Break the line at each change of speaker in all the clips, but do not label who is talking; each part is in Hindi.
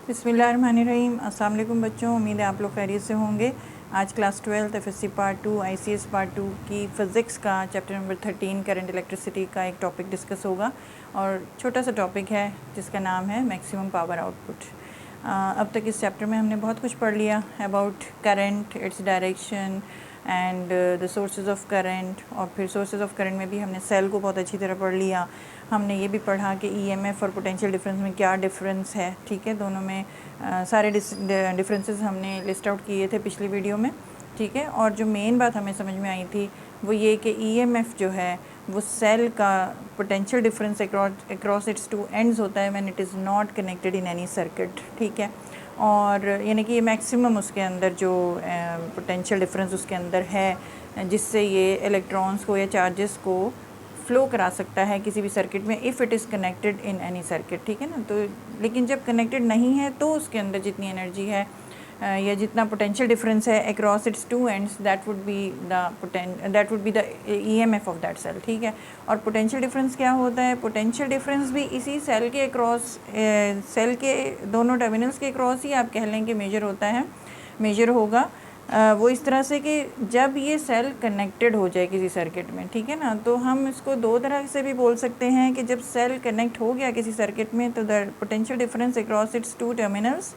बिस्मिल्लाहिर्रहमानिर्रहीम। अस्सलाम वालेकुम बच्चों, उम्मीद है आप लोग खैरियत से होंगे। आज class 12 FSc part 2 ICS part 2 की फ़िज़िक्स का चैप्टर नंबर 13 करंट इलेक्ट्रिसिटी का एक टॉपिक डिस्कस होगा और छोटा सा टॉपिक है जिसका नाम है मैक्सिमम पावर आउटपुट। अब तक इस चैप्टर में हमने बहुत कुछ पढ़ लिया about current, its direction and the sources of current, और फिर सोर्सेज ऑफ करंट में भी हमने सेल को बहुत अच्छी तरह पढ़ लिया। हमने ये भी पढ़ा कि ईएमएफ और पोटेंशियल डिफरेंस में क्या डिफरेंस है, ठीक है। दोनों में सारे डिफरेंसेस हमने लिस्ट आउट किए थे पिछली वीडियो में, ठीक है। और जो मेन बात हमें समझ में आई थी वो ये कि ईएमएफ जो है वो सेल का potential difference across its two ends होता है when it is not connected in any circuit, ठीक है। और यानी कि ये मैक्सिमम उसके अंदर जो पोटेंशियल डिफरेंस उसके अंदर है जिससे ये इलेक्ट्रॉन्स को या चार्जेस को फ़्लो करा सकता है किसी भी सर्किट में if it is connected in any circuit, ठीक है ना। तो लेकिन जब कनेक्टेड नहीं है तो उसके अंदर जितनी एनर्जी है या जितना पोटेंशियल डिफरेंस है across its two ends that would be the EMF of that cell, ठीक है। और पोटेंशियल डिफरेंस क्या होता है? पोटेंशियल डिफरेंस भी इसी सेल के अक्रॉस, सेल के दोनों टर्मिनल्स के अक्रॉस ही आप कह लें कि मेजर होगा। वो इस तरह से कि जब ये सेल कनेक्टेड हो जाए किसी सर्किट में, ठीक है ना, तो हम इसको दो तरह से भी बोल सकते हैं कि जब सेल कनेक्ट हो गया किसी सर्किट में तो the potential difference across its two terminals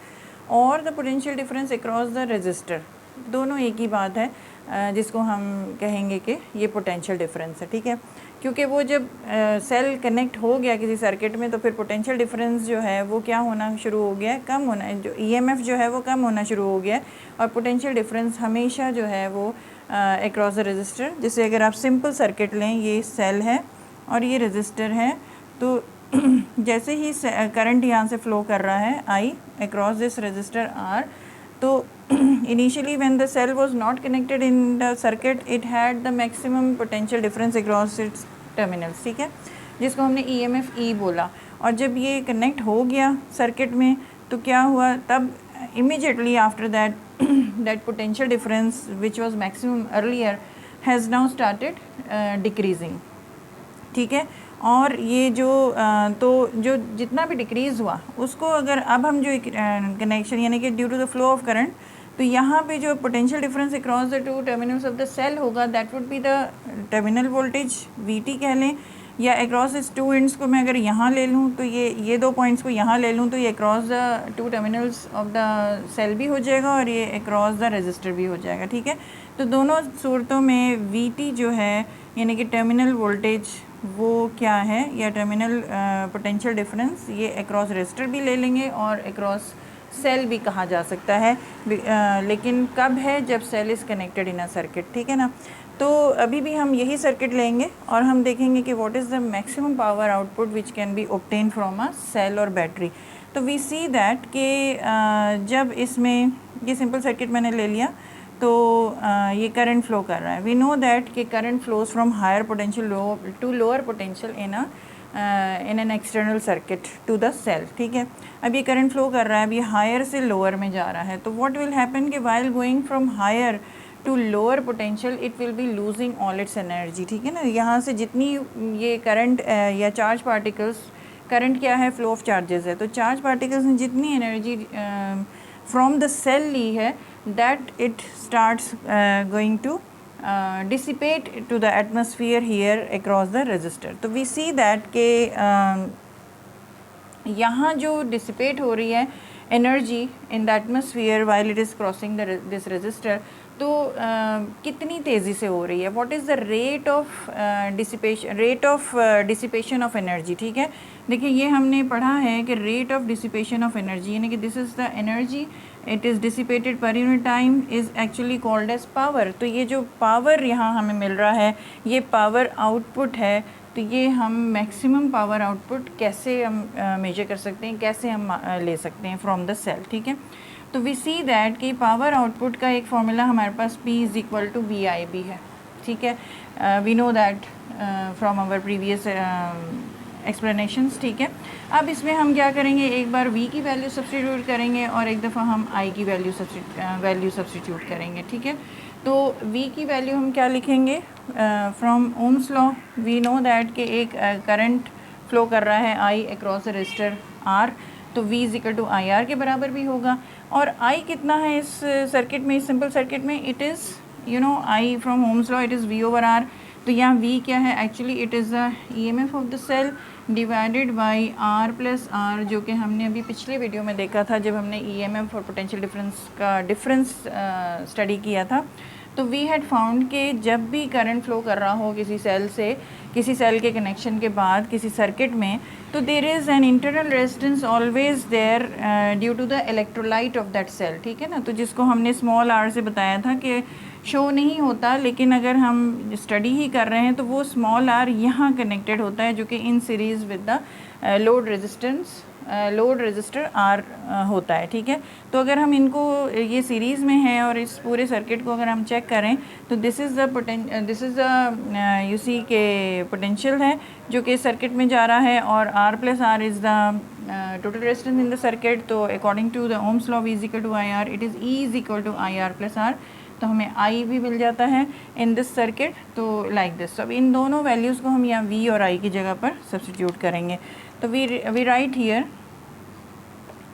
और the potential difference across the resistor, दोनों एक ही बात है जिसको हम कहेंगे कि ये पोटेंशियल डिफरेंस है, ठीक है। क्योंकि वो जब सेल कनेक्ट हो गया किसी सर्किट में तो फिर पोटेंशियल डिफरेंस जो है वो क्या होना शुरू हो गया है, कम होना, जो ईएमएफ जो है वो कम होना शुरू हो गया है। और पोटेंशियल डिफरेंस हमेशा जो है वो अक्रॉस द रेजिस्टर, जैसे अगर आप सिंपल सर्किट लें, ये सेल है और ये रेजिस्टर है, तो जैसे ही करंट यहाँ से फ़्लो कर रहा है आई अक्रॉस दिस रेजिस्टर आर, तो initially when the cell was not connected in the circuit it had the maximum potential difference across its terminals, ठीक है, जिसको हमने EMF E बोला। और जब ये कनेक्ट हो गया सर्किट में तो क्या हुआ, तब immediately after that that potential difference which was maximum earlier has now started decreasing, ठीक है। और ये जो तो जो जितना भी डिक्रीज़ हुआ उसको अगर अब हम जो कनेक्शन यानी कि due to the flow of current, तो यहाँ पे जो potential difference across the two terminals of the cell होगा that would be the terminal voltage VT कह लें, या अक्रॉस इस टू एंड्स को मैं अगर यहाँ ले लूँ तो ये दो पॉइंट्स को यहाँ ले लूँ तो ये across the two terminals of the cell भी हो जाएगा और ये अक्रॉस द रजिस्टर भी हो जाएगा, ठीक है। तो दोनों सूरतों में VT जो है यानी कि टर्मिनल वोल्टेज वो क्या है, या टर्मिनल पोटेंशियल डिफरेंस, ये अक्रॉस रजिस्टर भी ले लेंगे और अक्रॉस सेल भी कहा जा सकता है, लेकिन कब है, जब cell is connected in a circuit, ठीक है ना। तो अभी भी हम यही सर्किट लेंगे और हम देखेंगे कि what is the maximum power output which can be obtain from a cell और बैटरी। तो वी सी दैट कि जब इसमें ये सिंपल सर्किट मैंने ले लिया तो ये करंट फ्लो कर रहा है। वी नो दैट कि current flows from higher potential to lower potential in an external circuit to the cell, ठीक है। अब ये करंट फ्लो कर रहा है, अब ये हायर से लोअर में जा रहा है, तो व्हाट विल हैपन कि while going from higher to lower potential it will be losing all its energy, ठीक है ना। यहाँ से जितनी ये करंट या चार्ज पार्टिकल्स, करंट क्या है, फ्लो ऑफ चार्जेस है, तो चार्ज पार्टिकल्स ने जितनी एनर्जी फ्रॉम द सेल ली है that it starts going to dissipate to the atmosphere here across the resistor। तो we see that के यहाँ जो dissipate हो रही है energy in the atmosphere while it is crossing this resistor, तो कितनी तेज़ी से हो रही है, what is the rate of dissipation of energy, ठीक है। देखिए ये हमने पढ़ा है कि rate of dissipation of energy यानी कि this is the energy it is dissipated per unit time is actually called as power. तो ये जो पावर यहाँ हमें मिल रहा है ये पावर आउटपुट है। तो ये हम मैक्सिमम पावर आउटपुट कैसे हम मेजर कर सकते हैं, कैसे हम ले सकते हैं फ्रॉम द सेल, ठीक है। तो वी सी दैट कि पावर आउटपुट का एक फॉर्मूला हमारे पास P is equal to VIB है, ठीक है। We know that from our previous explanations, ठीक है। अब इसमें हम क्या करेंगे, एक बार V की वैल्यू सब्सटीट्यूट करेंगे और एक दफ़ा हम I की वैल्यू सब्सटीट्यूट करेंगे, ठीक है। तो V की वैल्यू हम क्या लिखेंगे, from Ohm's law we know that कि एक करंट फ्लो कर रहा है I अक्रॉस रजिस्टर R, तो V is equal to I R के बराबर भी होगा। और I कितना है इस सर्किट में, इस सिंपल सर्किट में, it is I from Ohm's law it is V over R। तो यहाँ V क्या है, actually it is the EMF of the cell divided by R plus R, जो कि हमने अभी पिछले वीडियो में देखा था जब हमने EMF और पोटेंशियल डिफरेंस का डिफरेंस स्टडी किया था। तो वी हैड फाउंड कि जब भी करंट फ्लो कर रहा हो किसी सेल से, किसी सेल के कनेक्शन के बाद किसी सर्किट में, तो there is an internal resistance always there due to the electrolyte of that cell, ठीक है ना। तो जिसको हमने स्मॉल r से बताया था कि शो नहीं होता, लेकिन अगर हम स्टडी ही कर रहे हैं तो वो स्मॉल r यहाँ कनेक्टेड होता है, जो कि in series with the load resistor R होता है, ठीक है। तो अगर हम इनको, ये सीरीज़ में है और इस पूरे सर्किट को अगर हम चेक करें तो this is the you see के पोटेंशियल है जो कि सर्किट में जा रहा है, और R plus R is the total resistance in the circuit. तो according to the Ohm's law V is equal to I R, it is E is equal to I R plus R। तो हमें I भी मिल जाता है इन दिस सर्किट, तो लाइक दिस। अब इन दोनों वैल्यूज़ को हम यहाँ V और I की जगह पर सब्सटीट्यूट करेंगे। तो we write here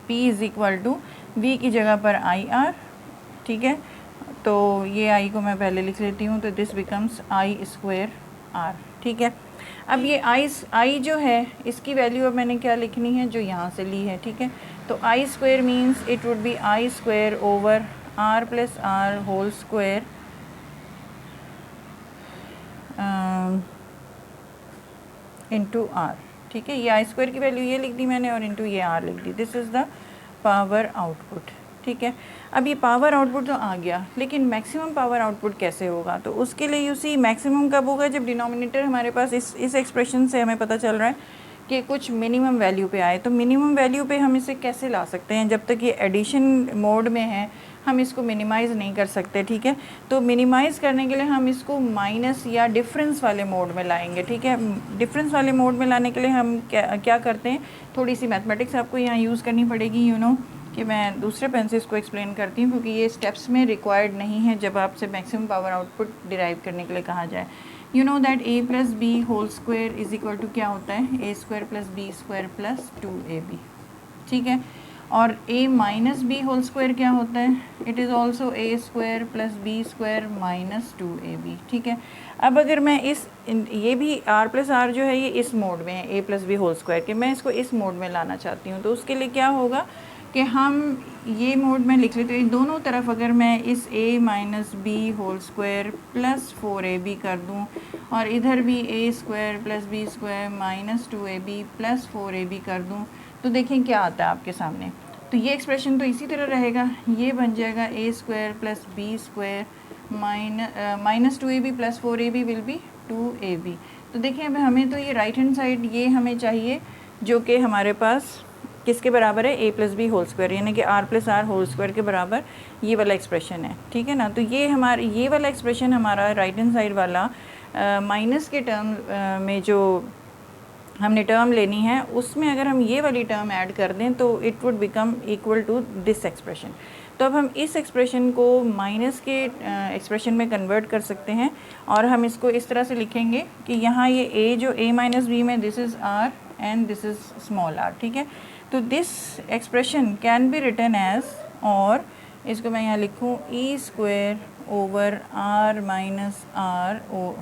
P is equal to V की जगह पर आई आर, ठीक है। तो ये I को मैं पहले लिख लेती हूँ, तो this becomes I square R, ठीक है। अब ये I जो है इसकी वैल्यू अब मैंने क्या लिखनी है, जो यहाँ से ली है, ठीक है। तो I square means it would be I square over R plus R whole square into R, ठीक है। ये I स्क्वायर की वैल्यू ये लिख दी मैंने और इंटू ये R लिख दी। This is the power output, ठीक है। अब ये पावर आउटपुट तो आ गया, लेकिन मैक्सिमम पावर आउटपुट कैसे होगा, तो उसके लिए यू सी मैक्सिमम कब होगा, जब डिनोमिनेटर हमारे पास इस एक्सप्रेशन से हमें पता चल रहा है कि कुछ मिनिमम वैल्यू पे आए। तो मिनिमम वैल्यू पे हम इसे कैसे ला सकते हैं, जब तक ये एडिशन मोड में है हम इसको मिनिमाइज़ नहीं कर सकते, ठीक है। तो मिनिमाइज़ करने के लिए हम इसको माइनस या डिफरेंस वाले मोड में लाएंगे, ठीक है। डिफरेंस वाले मोड में लाने के लिए हम क्या करते हैं, थोड़ी सी मैथमेटिक्स आपको यहाँ यूज़ करनी पड़ेगी, कि मैं दूसरे पेन से इसको एक्सप्लेन करती हूँ, क्योंकि ये स्टेप्स में रिक्वायर्ड नहीं है जब आपसे मैक्सिमम पावर आउटपुट डिराइव करने के लिए कहा जाए। You know that a plus B whole square is equal to क्या होता है, a square plus B square plus 2ab, ठीक है। और a minus B whole square क्या होता है, it is also a square plus B square minus 2ab, ठीक है। अब अगर मैं ये भी r प्लस r जो है ये इस मोड में है, a plus B whole square के, मैं इसको इस मोड में लाना चाहती हूँ, तो उसके लिए क्या होगा कि हम ये मोड में लिख लेते हैं। दोनों तरफ अगर मैं इस a minus B whole square plus 4ab कर दूँ और इधर भी a square plus B square minus 2ab plus 4ab कर दूँ, तो देखें क्या आता है आपके सामने। तो ये एक्सप्रेशन तो इसी तरह रहेगा, ये बन जाएगा a square plus B square minus 2ab plus 4ab will be 2ab। तो देखिए अब हमें तो ये राइट हैंड साइड ये हमें चाहिए, जो कि हमारे पास किसके बराबर है, a plus B whole square, यानी कि r plus r whole square के बराबर ये वाला एक्सप्रेशन है, ठीक है ना। तो ये वाला एक्सप्रेशन हमारा राइट हैंड साइड वाला माइनस के टर्म में जो हमने टर्म लेनी है, उसमें अगर हम ये वाली टर्म ऐड कर दें तो it would become equal to this expression. तो अब हम इस एक्सप्रेशन को माइनस के एक्सप्रेशन में कन्वर्ट कर सकते हैं, और हम इसको इस तरह से लिखेंगे कि यहाँ ये a जो a माइनस बी में, this is r and this is small r, ठीक है। तो this expression can be written as, और इसको मैं यहाँ लिखूँ e square over r minus r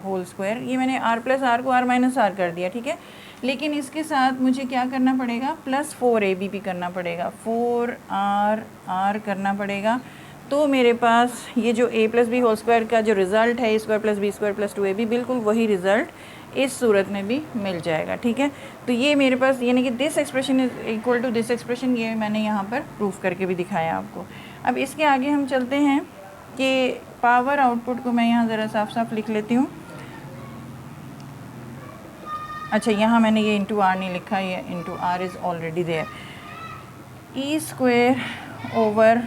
whole square. ये मैंने r प्लस r को r माइनस r कर दिया, ठीक है। लेकिन इसके साथ मुझे क्या करना पड़ेगा, प्लस 4ab भी करना पड़ेगा, 4r करना पड़ेगा। तो मेरे पास ये जो a plus B whole square का जो रिज़ल्ट है, a square plus B square plus 2ab, बिल्कुल वही रिज़ल्ट इस सूरत में भी मिल जाएगा, ठीक है। तो ये मेरे पास, यानी कि this expression is equal to this expression, ये मैंने यहाँ पर प्रूफ करके भी दिखाया आपको। अब इसके आगे हम चलते हैं कि पावर आउटपुट को मैं यहाँ ज़रा साफ साफ लिख लेती हूँ। अच्छा, यहाँ मैंने ये इंटू आर नहीं लिखा, ये into R is already there. E square over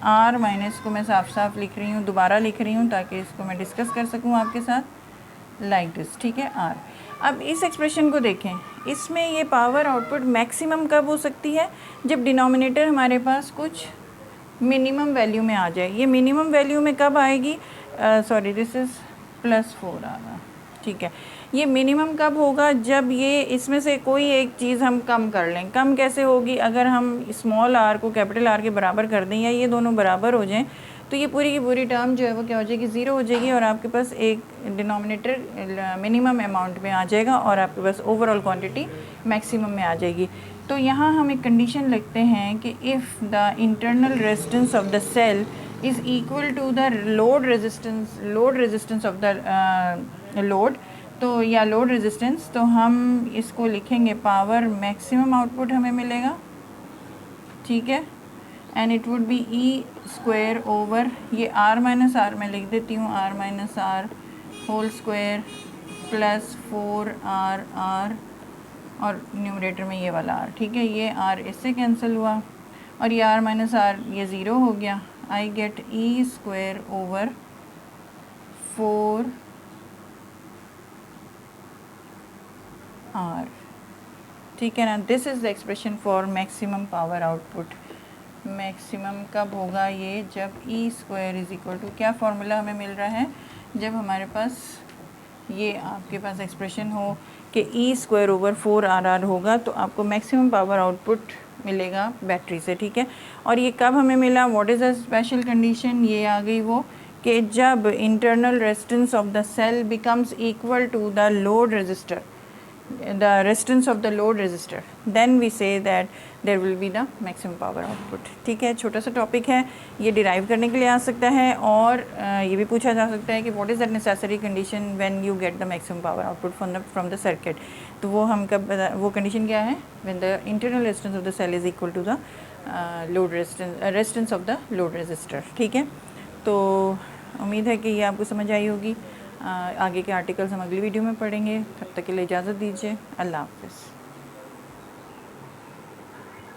R minus को मैं साफ साफ लिख रही हूँ, दोबारा लिख रही हूँ ताकि इसको मैं डिस्कस कर सकूँ आपके साथ, लाइक दिस, ठीक है, आर। अब इस एक्सप्रेशन को देखें, इसमें ये पावर आउटपुट मैक्सिमम कब हो सकती है, जब डिनोमिनेटर हमारे पास कुछ मिनिमम वैल्यू में आ जाए। ये मिनिमम वैल्यू में कब आएगी, सॉरी दिस इज़ +4 आ रहा, ठीक है। ये मिनिमम कब होगा, जब ये इसमें से कोई एक चीज़ हम कम कर लें। कम कैसे होगी, अगर हम स्मॉल आर को कैपिटल आर के बराबर कर दें या ये दोनों बराबर हो जाएं तो ये पूरी की पूरी टर्म जो है वो क्या हो जाएगी, ज़ीरो हो जाएगी और आपके पास एक डिनोमिनेटर मिनिमम अमाउंट में आ जाएगा और आपके पास ओवरऑल क्वांटिटी मैक्सिमम में आ जाएगी। तो यहाँ हम एक कंडीशन लिखते हैं कि if the internal resistance of the cell is equal to the load resistance of the load, तो या लोड रेजिस्टेंस, तो हम इसको लिखेंगे पावर मैक्सिमम आउटपुट हमें मिलेगा, ठीक है। And it would be E square over, ये आर माइनस आर मैं लिख देती हूँ, R minus R whole square plus 4 R और न्यूमरेटर में ये वाला आर, ठीक है। ये आर इससे कैंसिल हुआ और ये आर माइनस आर ये ज़ीरो हो गया। I get E square over 4 R, ठीक है ना। This is the expression for maximum power output. Maximum कब होगा ये, जब E square is equal to, क्या फॉर्मूला हमें मिल रहा है, जब हमारे पास ये आपके पास एक्सप्रेशन हो कि ई स्क्वायर ओवर 4 होगा तो आपको मैक्सिमम पावर आउटपुट मिलेगा बैटरी से, ठीक है। और ये कब हमें मिला, what is the special condition, ये आ गई वो कि जब internal resistance of the cell becomes equal to the load resistor, the resistance of the load resistor, then we say that there will be the maximum power output, ठीक है। छोटा सा टॉपिक है, ये डिराइव करने के लिए आ सकता है और ये भी पूछा जा सकता है कि what is the necessary condition when you get the maximum power output from the circuit. तो वो हम कब, वो कंडीशन क्या है, when the internal resistance of the cell is equal to the load resistance of the load resistor, ठीक है। तो उम्मीद है कि ये आपको समझ आई होगी। आगे के आर्टिकल्स हम अगली वीडियो में पढ़ेंगे। तब तक के लिए इजाज़त दीजिए। अल्लाह हाफ़िज़।